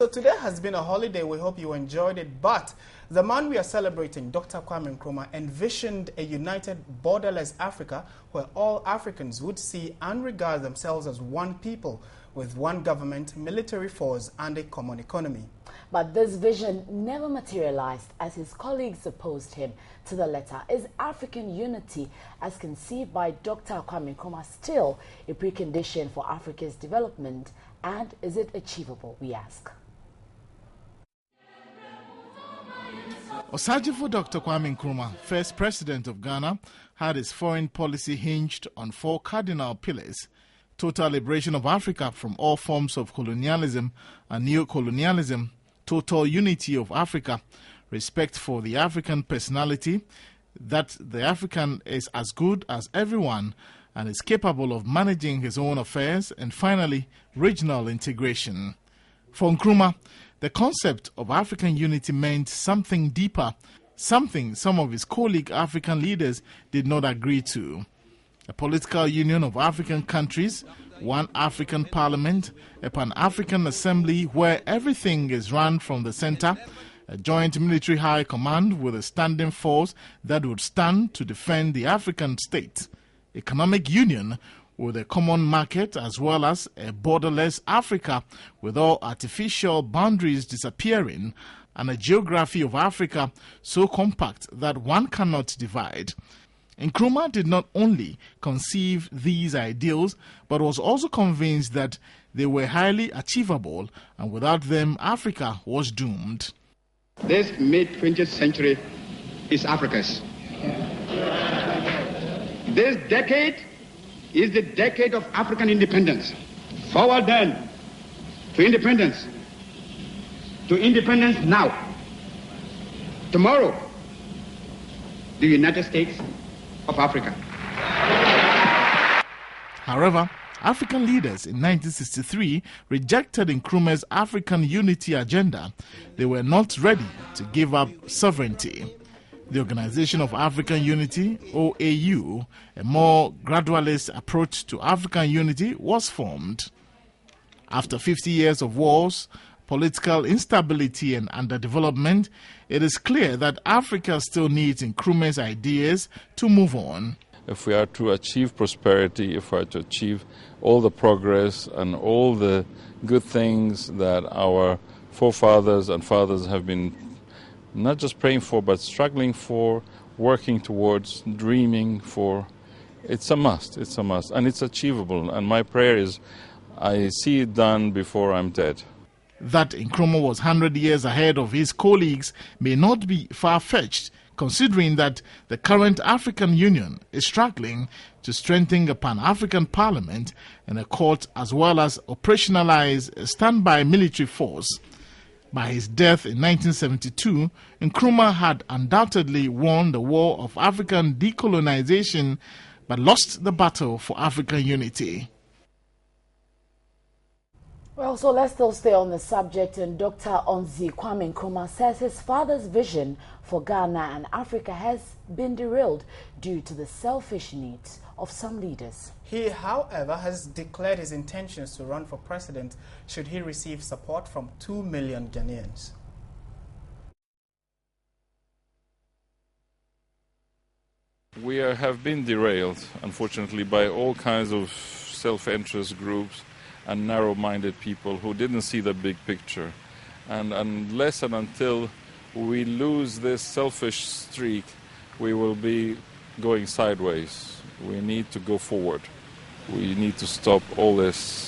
So today has been a holiday. We hope you enjoyed it. But the man we are celebrating, Dr. Kwame Nkrumah, envisioned a united, borderless Africa where all Africans would see and regard themselves as one people with one government, military force, and a common economy. But this vision never materialized as his colleagues opposed him to the letter. Is African unity, as conceived by Dr. Kwame Nkrumah, still a precondition for Africa's development? And is it achievable, we ask? Osajifo Dr. Kwame Nkrumah, first president of Ghana, had his foreign policy hinged on four cardinal pillars: total liberation of Africa from all forms of colonialism and neo-colonialism, total unity of Africa, respect for the African personality, that the African is as good as everyone and is capable of managing his own affairs, and finally, regional integration. For Nkrumah, the concept of African unity meant something deeper, something some of his colleague African leaders did not agree to. A political union of African countries, one African parliament, a Pan-African assembly where everything is run from the center, a joint military high command with a standing force that would stand to defend the African state, economic union with a common market, as well as a borderless Africa with all artificial boundaries disappearing, and a geography of Africa so compact that one cannot divide. Nkrumah did not only conceive these ideals, but was also convinced that they were highly achievable, and without them Africa was doomed. This mid-20th century is Africa's. This decade is the decade of African independence. Forward then to independence. To independence now. Tomorrow, the United States of Africa. However, African leaders in 1963 rejected Nkrumah's African unity agenda. They were not ready to give up sovereignty. The Organization of African Unity, OAU, a more gradualist approach to African unity, was formed. After 50 years of wars, political instability and underdevelopment, it is clear that Africa still needs Nkrumah's ideas to move on. If we are to achieve prosperity, if we are to achieve all the progress and all the good things that our forefathers and fathers have been not just praying for, but struggling for, working towards, dreaming for, it's a must, and it's achievable. And my prayer is, I see it done before I'm dead. That Nkrumah was 100 years ahead of his colleagues may not be far-fetched, considering that the current African Union is struggling to strengthen a Pan-African parliament and a court, as well as operationalize a standby military force. By his death in 1972, Nkrumah had undoubtedly won the war of African decolonization, but lost the battle for African unity. Well, so let's still stay on the subject. And Dr. Kwame Nkrumah says his father's vision for Ghana and Africa has been derailed due to the selfish needs of some leaders. He, however, has declared his intentions to run for president should he receive support from 2 million Ghanaians. We have been derailed, unfortunately, by all kinds of self-interest groups and narrow-minded people who didn't see the big picture. And unless and until we lose this selfish streak, we will be going sideways. We need to go forward. We need to stop all this